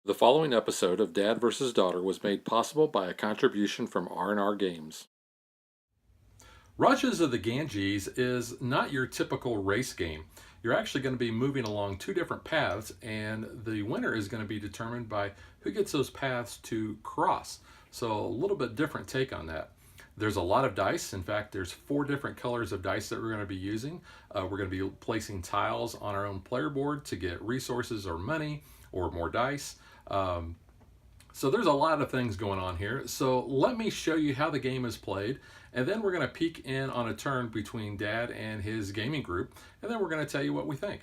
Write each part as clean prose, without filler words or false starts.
The following episode of Dad vs. Daughter was made possible by a contribution from R&R Games. Rajas of the Ganges is not your typical race game. You're actually going to be moving along two different paths, and the winner is going to be determined by who gets those paths to cross. So a little bit different take on that. There's a lot of dice. In fact, there's 4 different colors of dice that we're going to be using. We're going to be placing tiles on our own player board to get resources or money or more dice. So there's a lot of things going on here. So let me show you how the game is played, and then we're going to peek in on a turn between Dad and his gaming group, and then we're going to tell you what we think.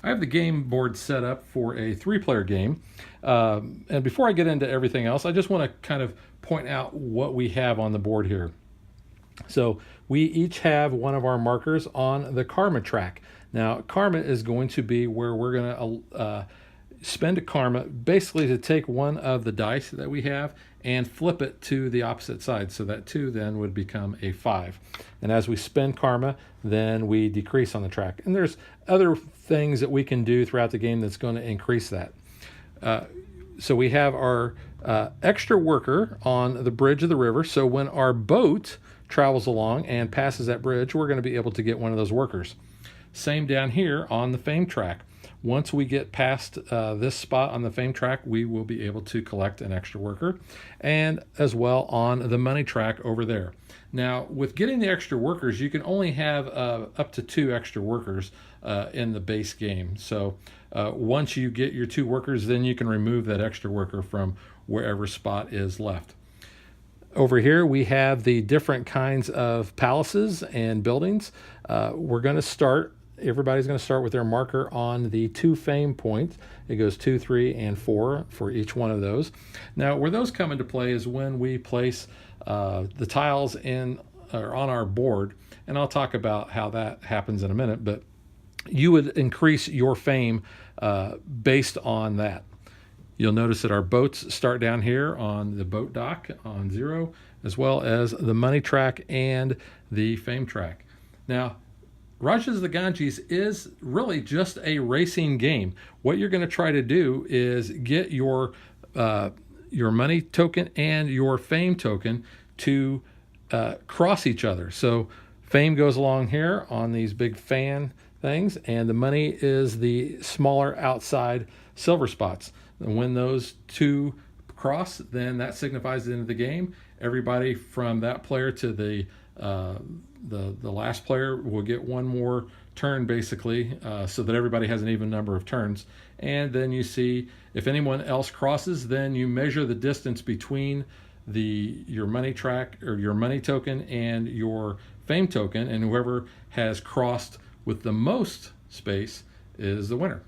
I have the game board set up for a 3-player game. And before I get into everything else, I just want to kind of point out what we have on the board here. So we each have one of our markers on the karma track. Now, karma is going to be where we're going to spend a karma basically to take one of the dice that we have and flip it to the opposite side. So that 2 then would become a 5. And as we spend karma, then we decrease on the track. And there's other things that we can do throughout the game that's going to increase that. So we have our extra worker on the bridge of the river. So when our boat travels along and passes that bridge, we're going to be able to get one of those workers. Same down here on the fame track. Once we get past this spot on the fame track, we will be able to collect an extra worker, and as well on the money track over there. Now, with getting the extra workers, you can only have up to 2 extra workers in the base game. So once you get your 2 workers, then you can remove that extra worker from wherever spot is left. Over here, we have the different kinds of palaces and buildings. We're going to start. Everybody's going to start with their marker on the 2 fame points. It goes 2, 3, and 4 for each one of those. Now, where those come into play is when we place the tiles in or on our board, and I'll talk about how that happens in a minute, but you would increase your fame based on that. You'll notice that our boats start down here on the boat dock on 0, as well as the money track and the fame track. Now, Rajas of the Ganges is really just a racing game. What you're going to try to do is get your money token and your fame token to cross each other. So fame goes along here on these big fan things, and the money is the smaller outside silver spots. And when those 2 cross, then that signifies the end of the game. Everybody from that player to the last player will get one more turn, basically, so that everybody has an even number of turns. And then you see if anyone else crosses, then you measure the distance between your money track or your money token and your fame token, and whoever has crossed with the most space is the winner.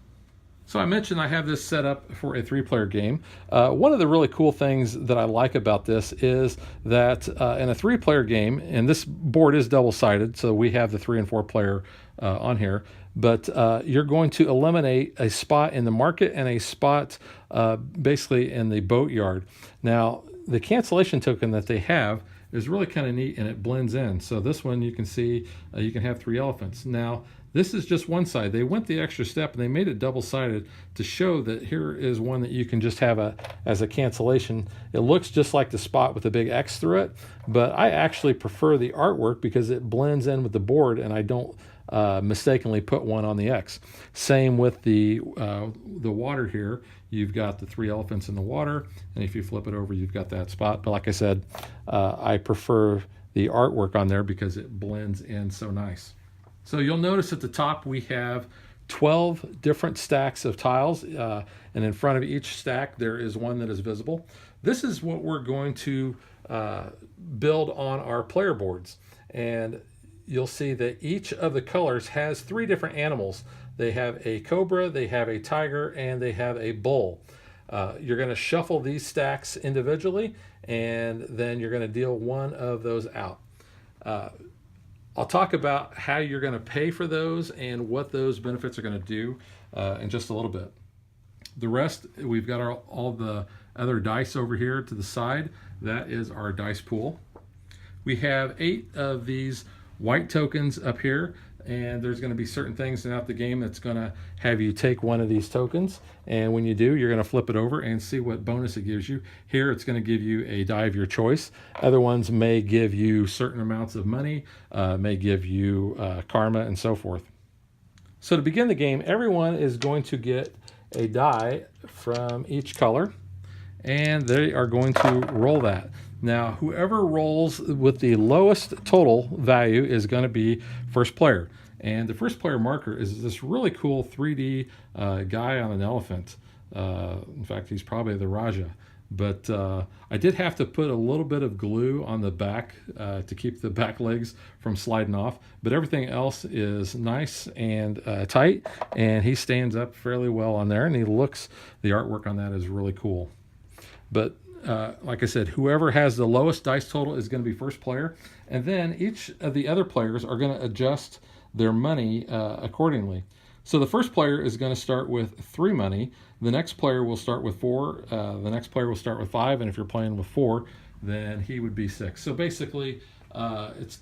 So I mentioned I have this set up for a 3-player game. One of the really cool things that I like about this is that in a 3-player game, and this board is double-sided, so we have the 3 and 4 player on here, but you're going to eliminate a spot in the market and a spot basically in the boatyard. Now, the cancellation token that they have is really kind of neat, and it blends in. So this one you can see you can have 3 elephants. Now, this is just one side. They went the extra step and they made it double-sided to show that here is one that you can just have as a cancellation. It looks just like the spot with a big X through it, but I actually prefer the artwork because it blends in with the board and I don't mistakenly put one on the X. Same with the water here. You've got the 3 elephants in the water, and if you flip it over, you've got that spot. But like I said, I prefer the artwork on there because it blends in so nice. So you'll notice at the top we have 12 different stacks of tiles, and in front of each stack there is one that is visible. This is what we're going to build on our player boards, and you'll see that each of the colors has 3 different animals. They have a cobra, they have a tiger, and they have a bull. You're going to shuffle these stacks individually, and then you're going to deal one of those out. I'll talk about how you're going to pay for those and what those benefits are going to do in just a little bit. The rest, we've got all the other dice over here to the side. That is our dice pool. We have 8 of these white tokens up here, and there's going to be certain things throughout the game that's going to have you take one of these tokens, and when you do, you're going to flip it over and see what bonus it gives you. Here it's going to give you a die of your choice. Other ones may give you certain amounts of money, may give you karma, and so forth. So to begin the game, everyone is going to get a die from each color, and they are going to roll that. Now, whoever rolls with the lowest total value is going to be first player. And the first player marker is this really cool 3D guy on an elephant. In fact, he's probably the Raja. But I did have to put a little bit of glue on the back to keep the back legs from sliding off. But everything else is nice and tight, and he stands up fairly well on there, and the artwork on that is really cool. But like I said, whoever has the lowest dice total is going to be first player, and then each of the other players are going to adjust their money accordingly. So the first player is going to start with 3 money. The next player will start with 4. The next player will start with 5, and if you're playing with 4, then he would be 6. So basically, it's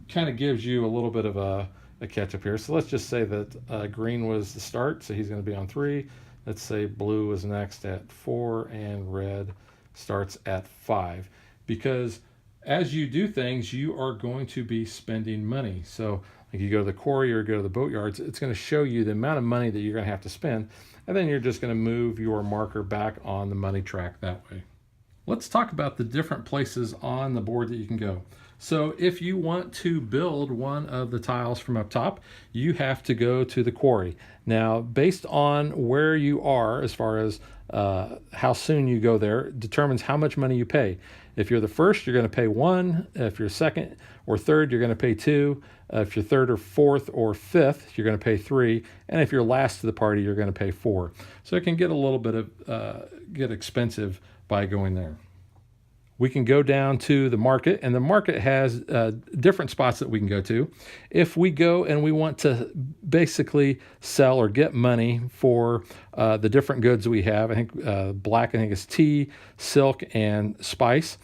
kind of gives you a little bit of a catch up here. So let's just say that green was the start, so he's going to be on 3. Let's say blue is next at 4, and red starts at 5. Because as you do things, you are going to be spending money. So like you go to the quarry or go to the boatyards, it's going to show you the amount of money that you're going to have to spend, and then you're just going to move your marker back on the money track that way. Let's talk about the different places on the board that you can go. So if you want to build one of the tiles from up top, you have to go to the quarry. Now, based on where you are, as far as how soon you go there, determines how much money you pay. If you're the first, you're going to pay 1. If you're second or third, you're going to pay 2. If you're third or fourth or fifth, you're going to pay 3. And if you're last to the party, you're going to pay 4. So it can get a little bit of get expensive by going there. We can go down to the market, and the market has different spots that we can go to. If we go and we want to basically sell or get money for the different goods we have, I think black, I think is tea, silk, and spice.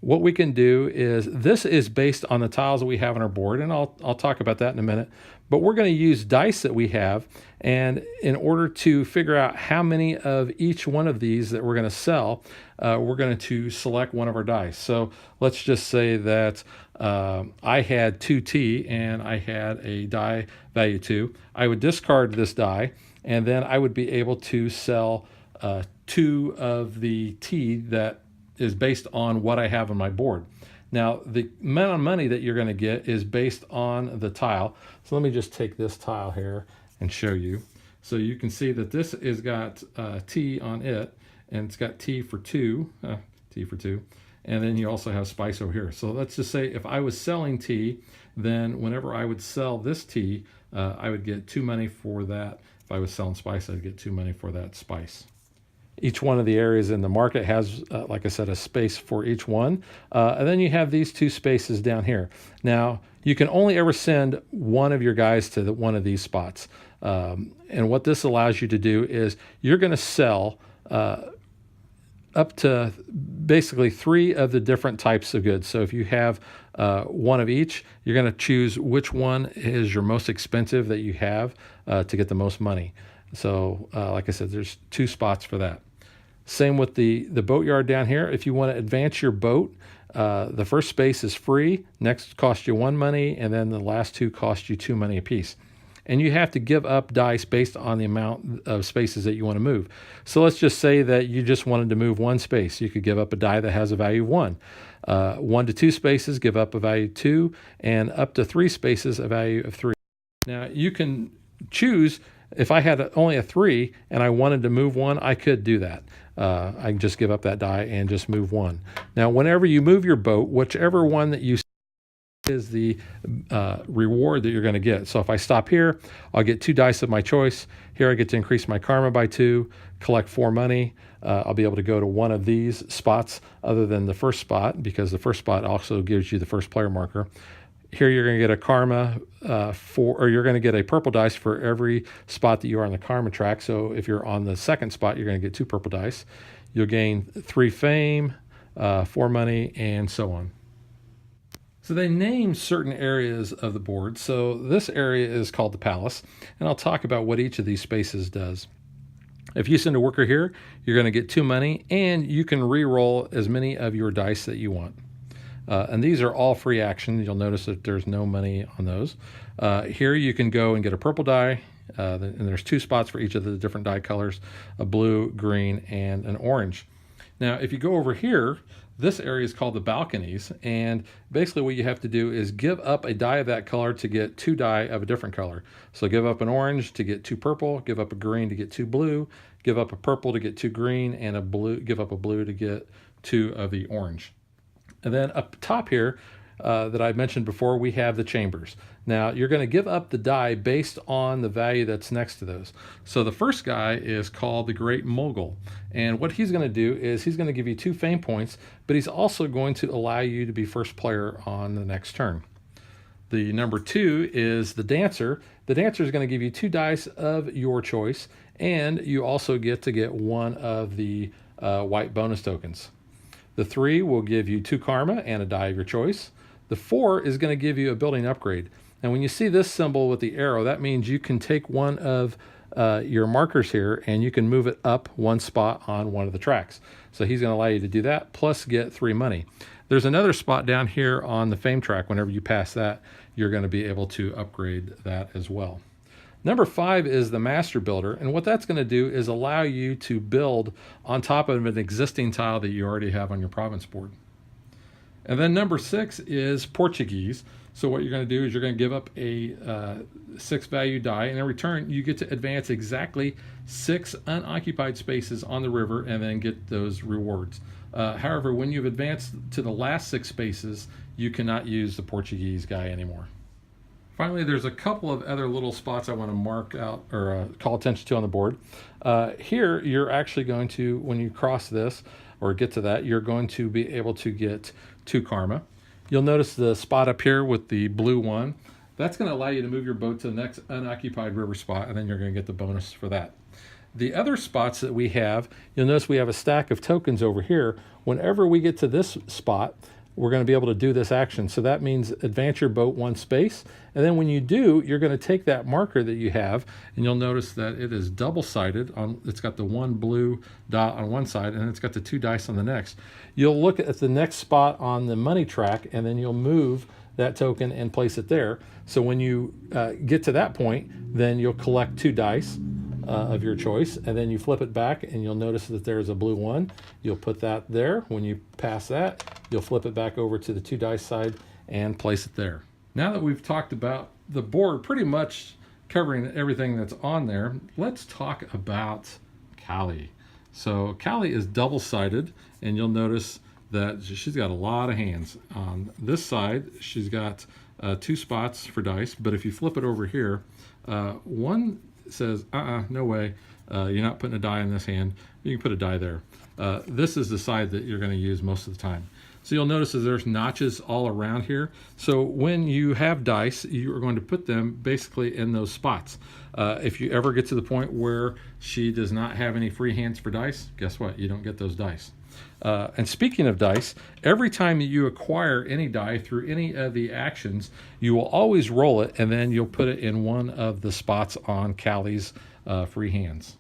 What we can do is, this is based on the tiles that we have on our board, and I'll talk about that in a minute. But we're going to use dice that we have, and in order to figure out how many of each one of these that we're going to sell, we're going to select one of our dice. So let's just say that I had 2T and I had a die value 2. I would discard this die, and then I would be able to sell 2 of the T that is based on what I have on my board. Now, the amount of money that you're going to get is based on the tile. So let me just take this tile here and show you. So you can see that this has got T on it, and it's got T for 2, T for 2. And then you also have spice over here. So let's just say if I was selling tea, then whenever I would sell this tea, I would get 2 money for that. If I was selling spice, I'd get 2 money for that spice. Each one of the areas in the market has, like I said, a space for each one. And then you have these 2 spaces down here. Now, you can only ever send one of your guys to one of these spots. And what this allows you to do is you're going to sell up to basically 3 of the different types of goods. So if you have one of each, you're going to choose which one is your most expensive that you have to get the most money. So like I said, there's 2 spots for that. Same with the boatyard down here. If you want to advance your boat, the first space is free, next costs you 1 money, and then the last 2 cost you 2 money apiece. And you have to give up dice based on the amount of spaces that you want to move. So let's just say that you just wanted to move 1 space. You could give up a die that has a value of 1. 1 to 2 spaces, give up a value of 2, and up to 3 spaces, a value of 3. Now you can choose. If I had only a 3 and I wanted to move 1, I could do that. I can just give up that die and just move 1. Now, whenever you move your boat, whichever one that you is the reward that you're going to get. So if I stop here, I'll get 2 dice of my choice. Here I get to increase my karma by 2, collect 4 money. I'll be able to go to one of these spots other than the first spot, because the first spot also gives you the first player marker. Here you're going to get a karma or you're going to get a purple dice for every spot that you are on the karma track. So if you're on the second spot, you're going to get 2 purple dice. You'll gain 3 fame, 4 money, and so on. So they name certain areas of the board. So this area is called the palace, and I'll talk about what each of these spaces does. If you send a worker here, you're going to get 2 money, and you can re-roll as many of your dice that you want. And these are all free actions. You'll notice that there's no money on those. Here you can go and get a purple die, and there's 2 spots for each of the different die colors, a blue, green, and an orange. Now, if you go over here, this area is called the balconies, and basically what you have to do is give up a die of that color to get 2 die of a different color. So give up an orange to get 2 purple, give up a green to get 2 blue, give up a purple to get 2 green, and give up a blue to get 2 of the orange. And then up top here, that I mentioned before, we have the chambers. Now, you're going to give up the die based on the value that's next to those. So the first guy is called the Great Mogul. And what he's going to do is he's going to give you 2 fame points, but he's also going to allow you to be first player on the next turn. The number 2 is the Dancer. The Dancer is going to give you 2 dice of your choice, and you also get to get 1 of the white bonus tokens. The 3 will give you 2 karma and a die of your choice. The 4 is going to give you a building upgrade. And when you see this symbol with the arrow, that means you can take one of your markers here and you can move it up 1 spot on one of the tracks. So he's going to allow you to do that, plus get 3 money. There's another spot down here on the fame track. Whenever you pass that, you're going to be able to upgrade that as well. Number 5 is the Master Builder, and what that's going to do is allow you to build on top of an existing tile that you already have on your province board. And then number 6 is Portuguese. So what you're going to do is you're going to give up a 6 value die, and in return you get to advance exactly 6 unoccupied spaces on the river and then get those rewards. However, when you've advanced to the last 6 spaces, you cannot use the Portuguese guy anymore. Finally, there's a couple of other little spots I want to mark out or call attention to on the board. Here, you're actually going to, when you cross this or get to that, you're going to be able to get 2 karma. You'll notice the spot up here with the blue one. That's going to allow you to move your boat to the next unoccupied river spot, and then you're going to get the bonus for that. The other spots that we have, you'll notice we have a stack of tokens over here. Whenever we get to this spot, we're going to be able to do this action. So that means advance your boat 1 space. And then when you do, you're going to take that marker that you have, and you'll notice that it is double-sided. It's got the 1 blue dot on one side, and it's got the 2 dice on the next. You'll look at the next spot on the money track, and then you'll move that token and place it there. So when you get to that point, then you'll collect 2 dice of your choice, and then you flip it back, and you'll notice that there's a blue 1. You'll put that there. When you pass that, you'll flip it back over to the 2 dice side and place it there. Now that we've talked about the board, pretty much covering everything that's on there, let's talk about Callie. So Callie is double-sided, and you'll notice that she's got a lot of hands. On this side, she's got 2 spots for dice, but if you flip it over here, one says, no way, you're not putting a die in this hand. You can put a die there. This is the side that you're going to use most of the time. So you'll notice that there's notches all around here. So when you have dice, you are going to put them basically in those spots. If you ever get to the point where she does not have any free hands for dice, guess what? You don't get those dice. And speaking of dice, every time you acquire any die through any of the actions, you will always roll it, and then you'll put it in one of the spots on Callie's free hands.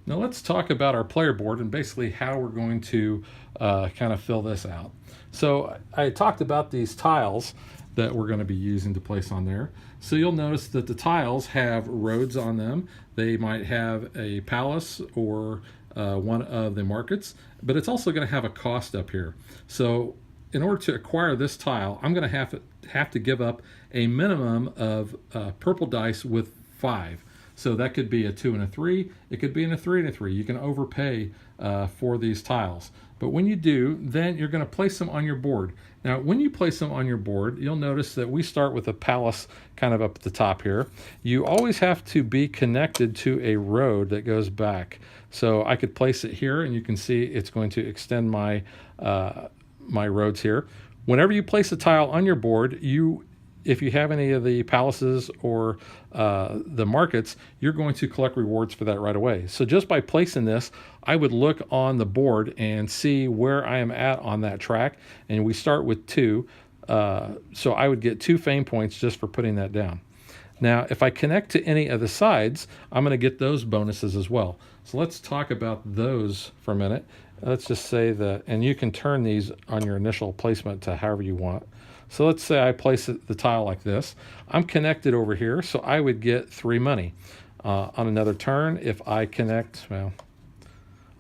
Now let's talk about our player board and basically how we're going to kind of fill this out. So I talked about these tiles that we're going to be using to place on there. So you'll notice that the tiles have roads on them. They might have a palace or one of the markets, but it's also going to have a cost up here. So in order to acquire this tile, I'm going to have to give up a minimum of purple dice with 5. So that could be a 2 and a 3. It could be in a 3 and a 3. You can overpay for these tiles. But when you do, then you're going to place them on your board. Now, when you place them on your board, you'll notice that we start with a palace kind of up at the top here. You always have to be connected to a road that goes back. So I could place it here, and you can see it's going to extend my my roads here. Whenever you place a tile on your board, you if you have any of the palaces or the markets, you're going to collect rewards for that right away. So just by placing this, I would look on the board and see where I am at on that track. And we start with 2. So I would get 2 fame points just for putting that down. Now, if I connect to any of the sides, I'm going to get those bonuses as well. So let's talk about those for a minute. Let's just say that, and you can turn these on your initial placement to however you want. So let's say I place the tile like this. I'm connected over here, so I would get 3 money. On another turn, if I connect, well,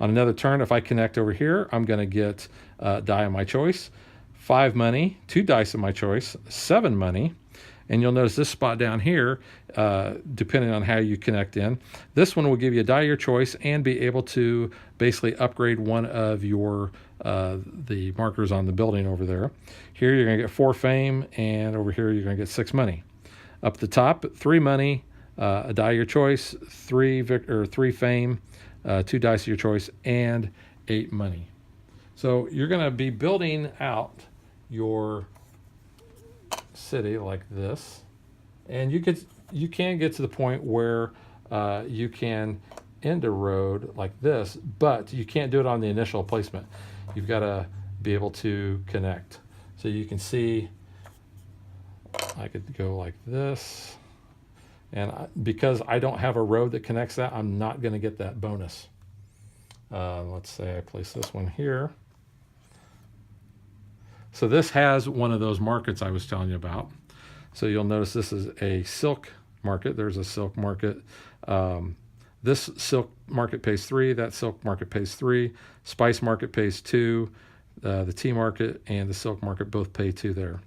on another turn, if I connect over here, I'm going to get a die of my choice, 5 money, 2 dice of my choice, 7 money. And you'll notice this spot down here, depending on how you connect in, this one will give you a die of your choice and be able to basically upgrade one of your the markers on the building over there. Here you're going to get 4 fame, and over here you're going to get 6 money. Up the top, 3 money, a die of your choice, 3 fame, 2 dice of your choice, and 8 money. So you're going to be building out your city like this, and you can get to the point where you can end a road like this, but you can't do it on the initial placement. You've got to be able to connect. So you can see I could go like this, and because I don't have a road that connects that, I'm not going to get that bonus. Let's say I place this one here. So this has one of those markets I was telling you about. So you'll notice this is a silk market. There's a silk market. This silk market pays 3. That silk market pays 3. Spice market pays 2. The tea market and the silk market both pay 2 there.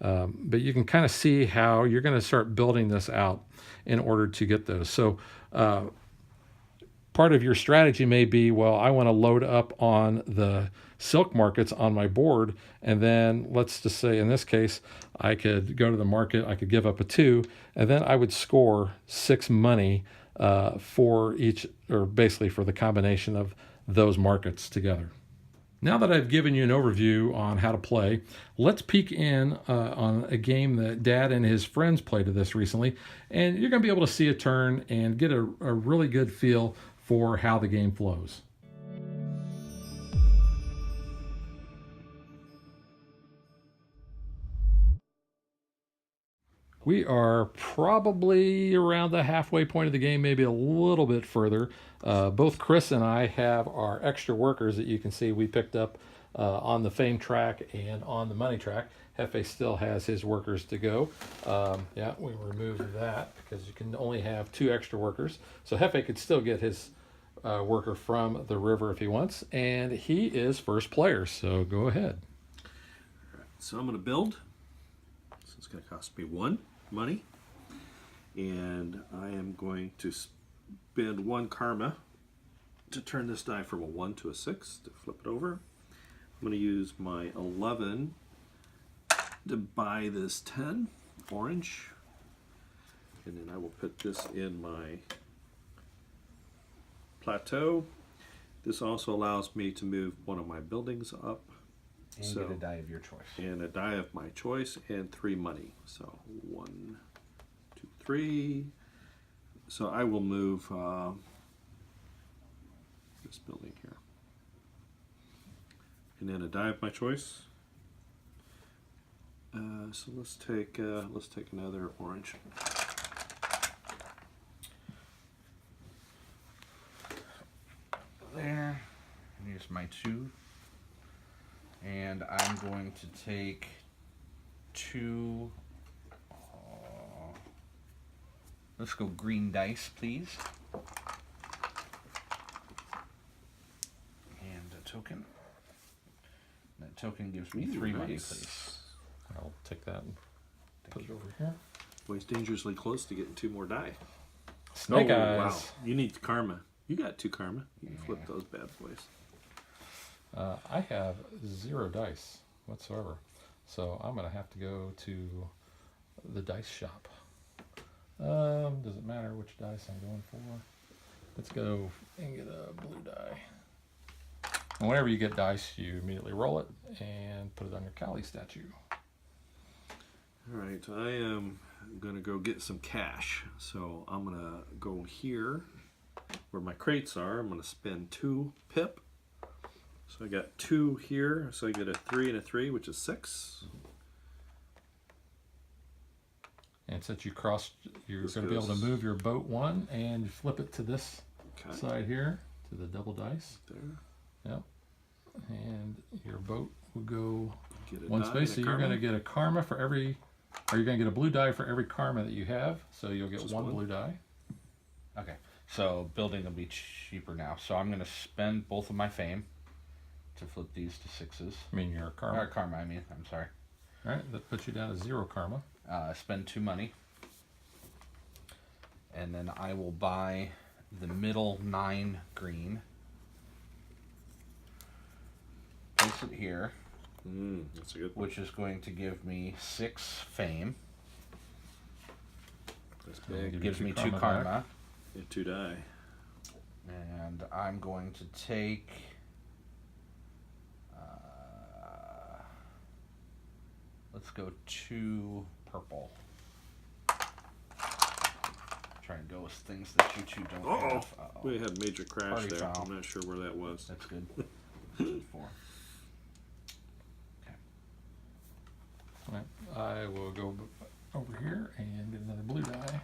But you can kind of see how you're going to start building this out in order to get those. So part of your strategy may be, well, I want to load up on the silk markets on my board, and then let's just say in this case I could go to the market, I could give up a 2, and then I would score 6 money for each, or basically for the combination of those markets together. Now that I've given you an overview on how to play, let's peek in on a game that Dad and his friends played of this recently, and you're going to be able to see a turn and get a really good feel for how the game flows. We are probably around the halfway point of the game, maybe a little bit further. Both Chris and I have our extra workers that you can see we picked up on the fame track and on the money track. Hefe still has his workers to go. Yeah, we removed that because you can only have 2 extra workers. So Hefe could still get his worker from the river if he wants, and he is first player, so go ahead. All right, so I'm going to build. So it's going to cost me 1 money, and I am going to spend 1 karma to turn this die from a 1 to a 6 to flip it over. I'm going to use my 11 to buy this 10 orange, and then I will put this in my plateau. This also allows me to move one of my buildings up. And get a die of your choice. And a die of my choice and 3 money. So 1, 2, 3. So I will move this building here. And then a die of my choice. So let's take another orange. There. And here's my 2. And I'm going to take 2. Let's go green dice, please. And a token. That token gives me 3 money, please. I'll take that and put it over here. Boy, it's dangerously close to getting 2 more die. Snake eyes. Wow, you need karma. You got 2 karma. You can flip those bad boys. I have 0 dice whatsoever, so I'm going to have to go to the dice shop. Does it matter which dice I'm going for? Let's go and get a blue die. And whenever you get dice, you immediately roll it and put it on your Kali statue. All right, I am gonna go get some cash. So I'm gonna go here where my crates are. I'm gonna spend 2 pip. So I got 2 here. So I get a 3 and a 3, which is 6. And since you crossed, you're This going to be able to goes- move your boat 1 and flip it to this Okay. side here to the double dice. There. Yep. And your boat will go Get a 1 die space. and So a you're going to karma. get a karma for every, or you're going to get a blue die for every karma that you have. So you'll get Just 1 one? blue die. Okay, so building will be cheaper now. So I'm going to spend both of my fame to flip these to 6s. I mean, your karma. Or karma, I mean. I'm sorry. All right, that puts you down to 0 karma. Spend 2 money. And then I will buy the middle 9 green. Place it here, That's a good one. which is going to give me 6 fame. That's Give big. you Gives 2 me 2 karma karma. back. And 2 die. And I'm going to take... let's go 2 purple. Try and go with things that you two don't Uh-oh. have. Uh-oh. We had major crash Party there. foul. I'm not sure where that was. That's good. 4. Okay. All right, I will go over here and get another blue die.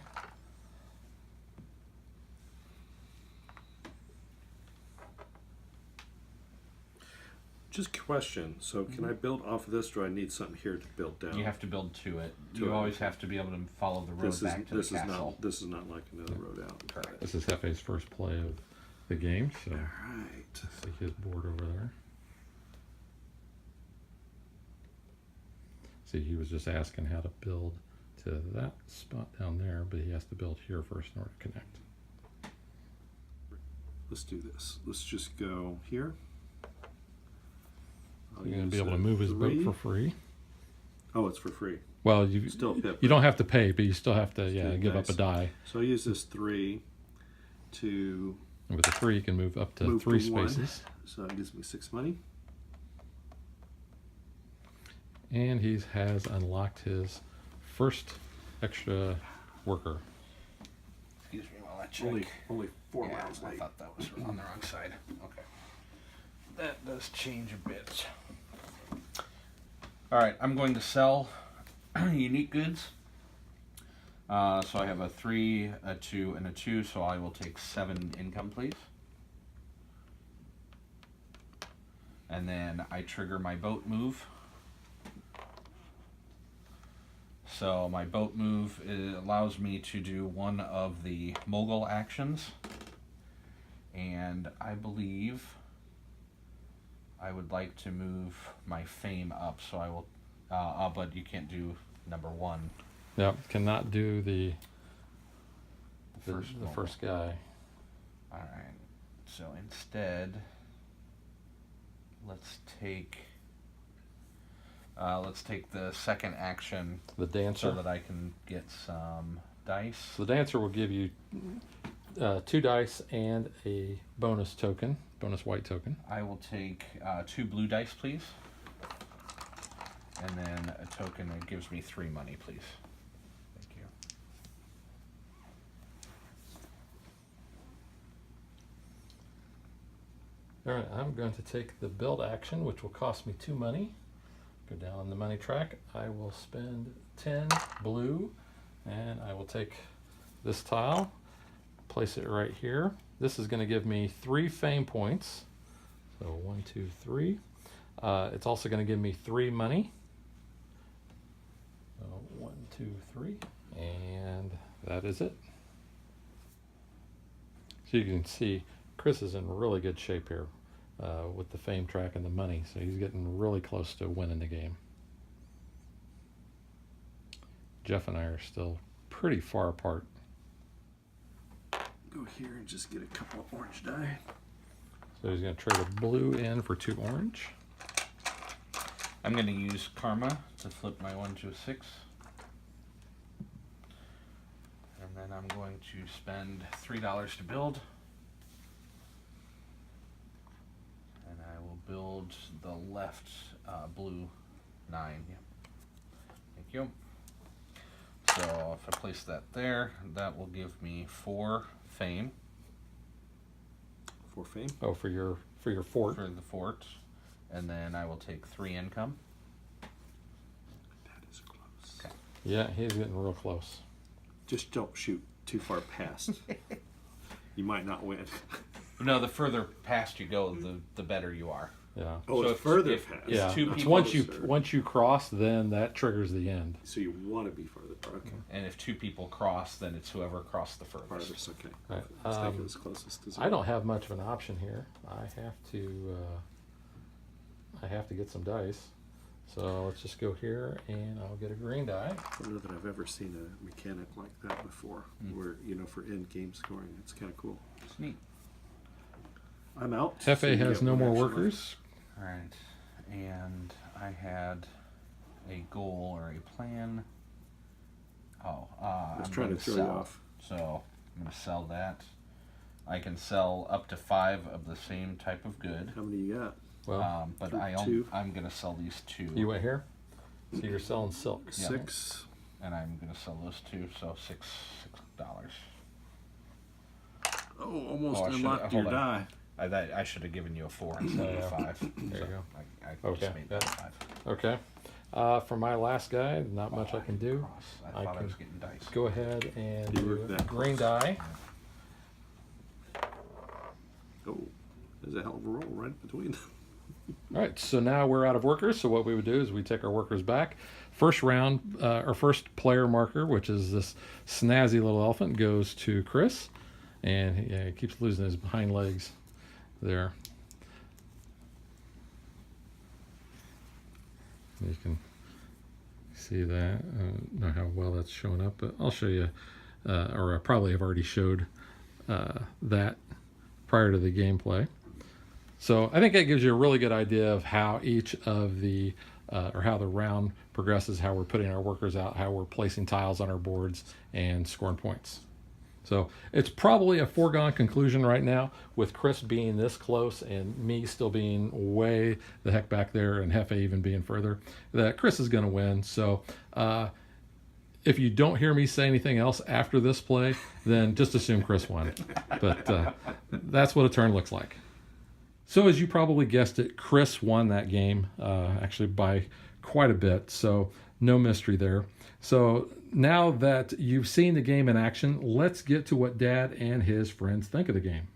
Just question. So can I build off of this, or do I need something here to build down? You have to build to it. To You it. always have to be able to follow the road This is back to this the is castle. not this is not like another road out. Correct. This is Hefe's first play of the game, so All right. see his board over there. See, he was just asking how to build to that spot down there, but he has to build here first in order to connect. Let's do this. Let's just go here. I'll You're going to be use able to a move his 3. boat for free. Oh, it's for free. Well, you Still pip. you don't have to pay, but you still have to Still give up a nice. die. So I use this 3 to And with a 3, you can move up to move 3 to 1. spaces. So that gives me 6 money. And he has unlocked his first extra worker. Excuse me while I check. Only 4 Yeah, miles I late. thought that was on the wrong side. Okay. That does change a bit. Alright, I'm going to sell unique goods. So I have a 3, a 2, and a 2, so I will take 7 income, please. And then I trigger my boat move. So my boat move allows me to do one of the mogul actions. And I believe I would like to move my fame up, so I will, but you can't do number 1. Yep, cannot do the First the mogul. first guy. Alright, so instead, let's take the second action The dancer. so that I can get some dice. So the dancer will give you 2 dice and a bonus token, bonus white token. I will take 2 blue dice, please. And then a token that gives me 3 money, please. Thank you. All right, I'm going to take the build action, which will cost me 2 money. Go down the money track. I will spend 10 blue, and I will take this tile, place it right here. This is going to give me 3 fame points. So 1, 2, 3. It's also going to give me 3 money. So 1, 2, 3, and that is it. So you can see Chris is in really good shape here with the fame track and the money, so he's getting really close to winning the game. Jeff and I are still pretty far apart. Go here and just get a couple of orange die. So he's going to trade a blue in for 2 orange. I'm going to use karma to flip my 1 to a 6. And then I'm going to spend $3 to build. And I will build the left blue 9. Yeah. Thank you. So if I place that there, that will give me 4 fame. 4 fame. Oh, for your fort. For the fort. And then I will take 3 income. That is close. Okay. Yeah, he's getting real close. Just don't shoot too far past. You might not win. No, the further past you go, the better you are. Yeah. Oh, So it's further past. Yeah. two It's people- once you cross, then that triggers the end. So you want to be further. Okay. And if 2 people cross, then it's whoever crossed the furthest. Farthest. Okay. Right. Let's take it as closest as I don't have much of an option here. I have to get some dice. So let's just go here, and I'll get a green die. I don't know that I've ever seen a mechanic like that before, where for end game scoring, it's kind of cool. It's neat. I'm out. Hefe So you has get no one more action workers. All right. And I had a goal or a plan. Oh, Let's I'm try going to to throw you sell. off. So I'm going to sell that. I can sell up to 5 of the same type of good. How many you got? Well, But 2. I'm going to sell these 2. you went here. So you're selling silk. Yeah. 6. And I'm going to sell those 2, so $6. Oh, almost Oh, I should've- unlocked your hold on. die. I should have given you a 4 instead of a 5. There you go. I Okay, just made that yeah. 5. Okay. For my last guy, not much I can do. Cross. I I thought I can was getting dice. Go ahead and You were do that green close. die. Oh, there's a hell of a roll right between them. All right, so now we're out of workers. So what we would do is we take our workers back. First round, our first player marker, which is this snazzy little elephant, goes to Chris, and he keeps losing his hind legs there. You can see that. I don't know how well that's showing up, but I'll show you, or I probably have already showed that prior to the gameplay. So I think that gives you a really good idea of how each of the, or how the round progresses, how we're putting our workers out, how we're placing tiles on our boards and scoring points. So it's probably a foregone conclusion right now, with Chris being this close and me still being way the heck back there and Hefe even being further, that Chris is going to win. So if you don't hear me say anything else after this play, then just assume Chris won. But that's what a turn looks like. So as you probably guessed it, Chris won that game, actually by quite a bit. So no mystery there. So now that you've seen the game in action, let's get to what Dad and his friends think of the game.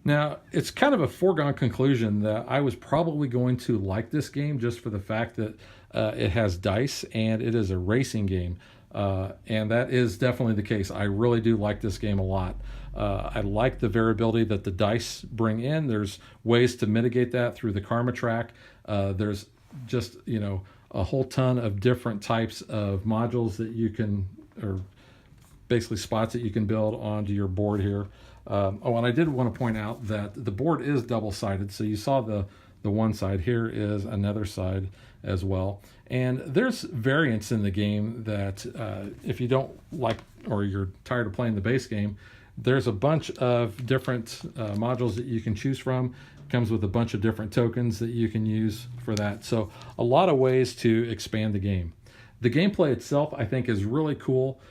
Now, it's kind of a foregone conclusion that I was probably going to like this game just for the fact that it has dice and it is a racing game. And that is definitely the case. I really do like this game a lot. I like the variability that the dice bring in. There's ways to mitigate that through the karma track. There's just, a whole ton of different types of modules that you can, or basically spots that you can build onto your board here. And I did want to point out that the board is double-sided. So you saw the one side. Here is another side as well. And there's variants in the game that if you don't like, or you're tired of playing the base game, there's a bunch of different modules that you can choose from. It comes with a bunch of different tokens that you can use for that. So a lot of ways to expand the game. The gameplay itself, I think, is really cool.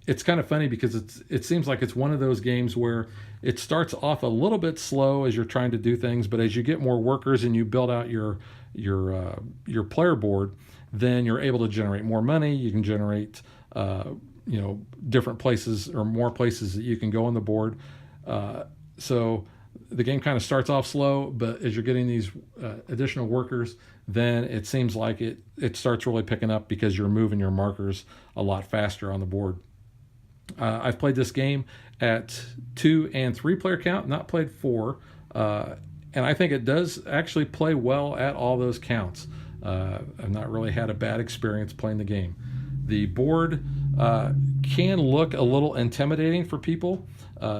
It's kind of funny because it seems like it's one of those games where it starts off a little bit slow as you're trying to do things, but as you get more workers and you build out your player board, then you're able to generate more money. You can generate different places or more places that you can go on the board. So the game kind of starts off slow, but as you're getting these additional workers, then it seems like it starts really picking up because you're moving your markers a lot faster on the board. I've played this game at 2 and 3 player count, not played 4, and I think it does actually play well at all those counts. I've not really had a bad experience playing the game. The board can look a little intimidating for people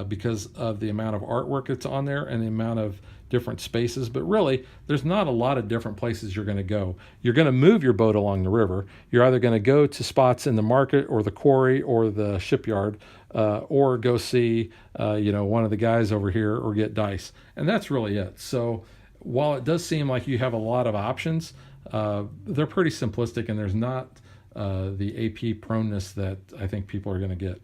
because of the amount of artwork that's on there and the amount of different spaces, but really there's not a lot of different places you're going to go. You're going to move your boat along the river. You're either going to go to spots in the market or the quarry or the shipyard, or go see one of the guys over here, or get dice, and that's really it. So while it does seem like you have a lot of options, they're pretty simplistic, and there's not the AP proneness that I think people are going to get.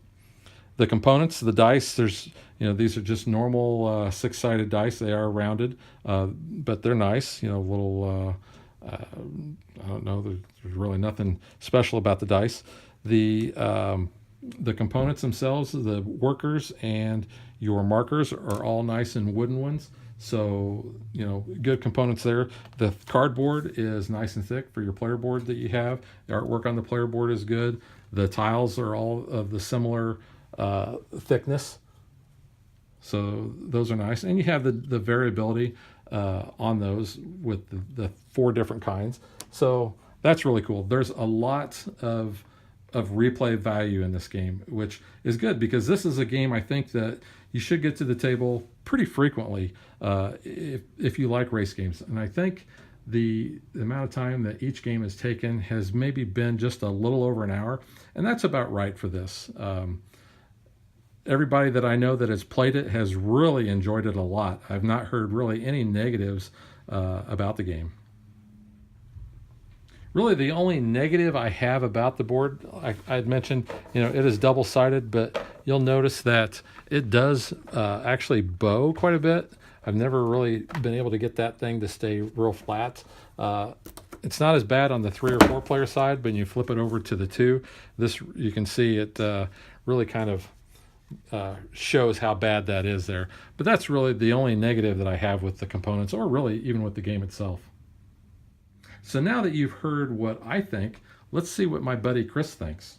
The components, the dice, these are just normal six-sided dice. They are rounded, but they're nice. Little, I don't know, there's really nothing special about the dice. The components themselves, the workers and your markers, are all nice and wooden ones. So, good components there. The cardboard is nice and thick for your player board that you have. The artwork on the player board is good. The tiles are all of the similar thickness. So those are nice. And you have the variability on those with the 4 different kinds. So that's really cool. There's a lot of replay value in this game, which is good, because this is a game I think that you should get to the table pretty frequently if you like race games. And I think the amount of time that each game has taken has maybe been just a little over an hour, and that's about right for this. Everybody that I know that has played it has really enjoyed it a lot. I've not heard really any negatives about the game. Really, the only negative I have about the board, I'd mentioned, it is double-sided, but you'll notice that it does actually bow quite a bit. I've never really been able to get that thing to stay real flat. It's not as bad on the 3 or 4 player side, but when you flip it over to the 2, you can see it really kind of shows how bad that is there. But that's really the only negative that I have with the components, or really even with the game itself. So now that you've heard what I think, let's see what my buddy Chris thinks.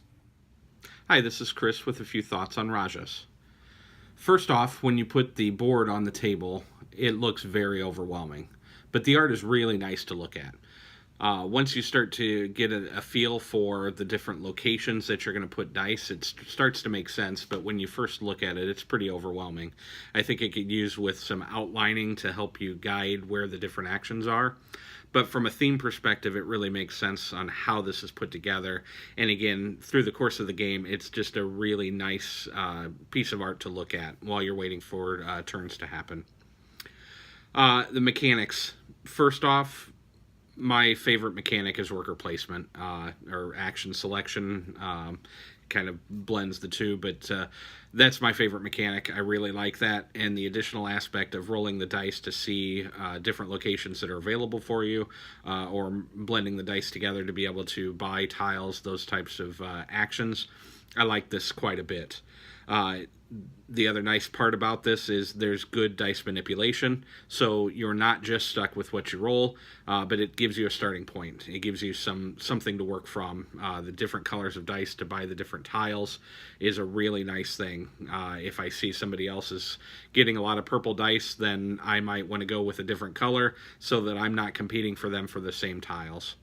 Hi, this is Chris with a few thoughts on Rajas. First off, when you put the board on the table, it looks very overwhelming, but the art is really nice to look at. Once you start to get a feel for the different locations that you're going to put dice, it starts to make sense, but when you first look at it, it's pretty overwhelming. I think it could use with some outlining to help you guide where the different actions are. But from a theme perspective, it really makes sense on how this is put together. And again, through the course of the game, it's just a really nice piece of art to look at while you're waiting for turns to happen. The mechanics. First off, my favorite mechanic is worker placement, or action selection. Kind of blends the two, but that's my favorite mechanic. I really like that, and the additional aspect of rolling the dice to see different locations that are available for you, or blending the dice together to be able to buy tiles, those types of actions. I like this quite a bit. The other nice part about this is there's good dice manipulation, so you're not just stuck with what you roll, but it gives you a starting point. It gives you something to work from. The different colors of dice to buy the different tiles is a really nice thing. If I see somebody else is getting a lot of purple dice, then I might want to go with a different color so that I'm not competing for them for the same tiles.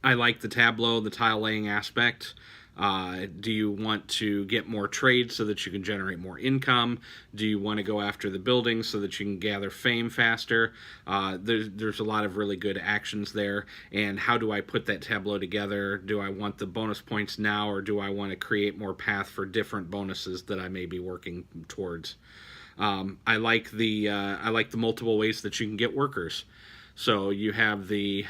I like the tableau, the tile laying aspect. Do you want to get more trade so that you can generate more income? Do you want to go after the buildings so that you can gather fame faster? There's a lot of really good actions there. And how do I put that tableau together? Do I want the bonus points now, or do I want to create more path for different bonuses that I may be working towards? I like the multiple ways that you can get workers. So you have the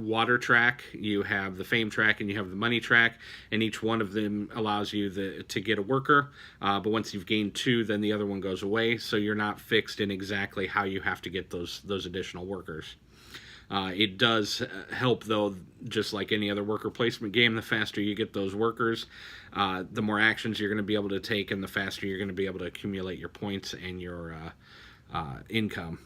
water track, you have the fame track, and you have the money track, and each one of them allows you to get a worker, but once you've gained 2, then the other one goes away, so you're not fixed in exactly how you have to get those additional workers. It does help, though, just like any other worker placement game, the faster you get those workers, the more actions you're going to be able to take, and the faster you're going to be able to accumulate your points and your income.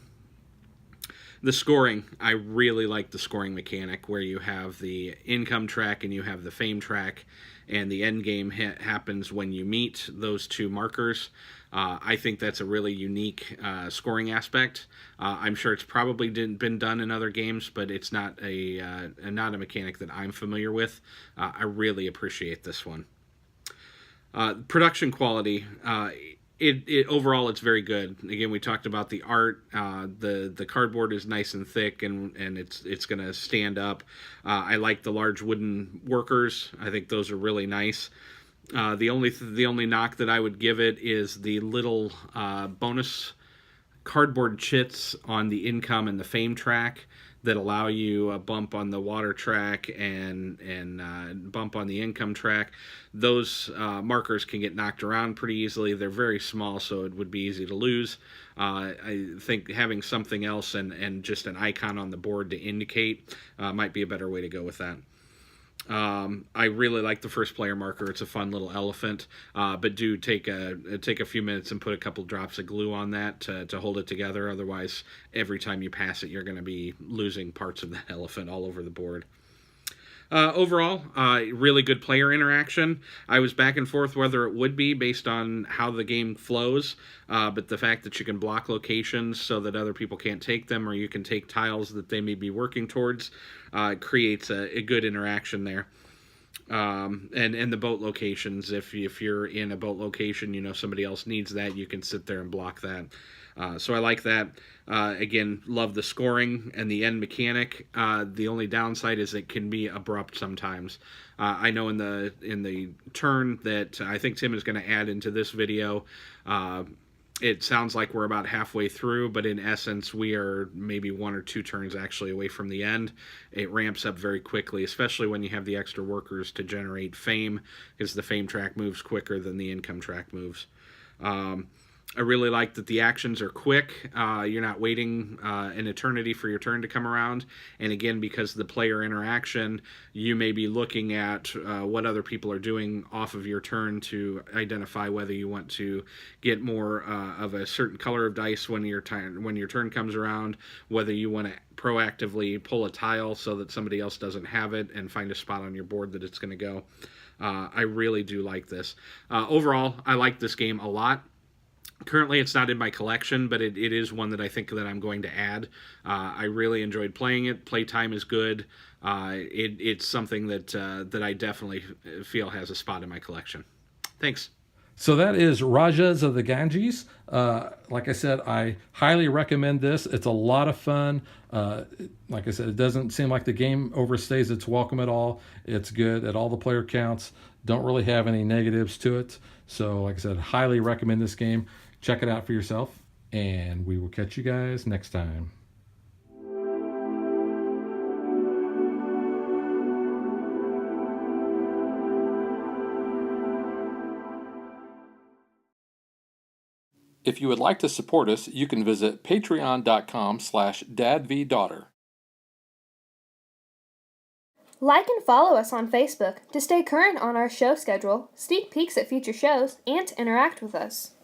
The scoring, I really like the scoring mechanic where you have the income track and you have the fame track, and the end game happens when you meet those 2 markers. I think that's a really unique scoring aspect. I'm sure it's probably been done in other games, but it's not a mechanic that I'm familiar with. I really appreciate this one. Production quality. overall it's very good. Again, we talked about the art. The cardboard is nice and thick, and it's going to stand up. I like the large wooden workers. I think those are really nice. The only knock that I would give it is the little bonus cardboard chits on the income and the fame track that allow you a bump on the water track and bump on the income track. Those markers can get knocked around pretty easily. They're very small, so it would be easy to lose. I think having something else and just an icon on the board to indicate might be a better way to go with that. I really like the first player marker. It's a fun little elephant, but do take a few minutes and put a couple drops of glue on that to hold it together. Otherwise, every time you pass it, you're going to be losing parts of the elephant all over the board. Overall, really good player interaction. I was back and forth whether it would be based on how the game flows, but the fact that you can block locations so that other people can't take them, or you can take tiles that they may be working towards, creates a good interaction there. And the boat locations, if you're in a boat location, somebody else needs that, you can sit there and block that. So I like that. Again, love the scoring and the end mechanic. The only downside is it can be abrupt sometimes. I know in the turn that I think Tim is going to add into this video, it sounds like we're about halfway through, but in essence, we are maybe 1 or 2 turns actually away from the end. It ramps up very quickly, especially when you have the extra workers to generate fame, because the fame track moves quicker than the income track moves. I really like that the actions are quick. You're not waiting an eternity for your turn to come around. And again, because of the player interaction, you may be looking at what other people are doing off of your turn to identify whether you want to get more of a certain color of dice when your turn comes around, whether you want to proactively pull a tile so that somebody else doesn't have it and find a spot on your board that it's going to go. I really do like this. Overall, I like this game a lot. Currently, it's not in my collection, but it is one that I think that I'm going to add. I really enjoyed playing it. Playtime is good. It's something that I definitely feel has a spot in my collection. Thanks. So that is Rajas of the Ganges. Like I said, I highly recommend this. It's a lot of fun. Like I said, it doesn't seem like the game overstays its welcome at all. It's good at all the player counts. Don't really have any negatives to it. So like I said, highly recommend this game. Check it out for yourself, and we will catch you guys next time. If you would like to support us, you can visit patreon.com/dadvdaughter. Like and follow us on Facebook to stay current on our show schedule, sneak peeks at future shows, and to interact with us.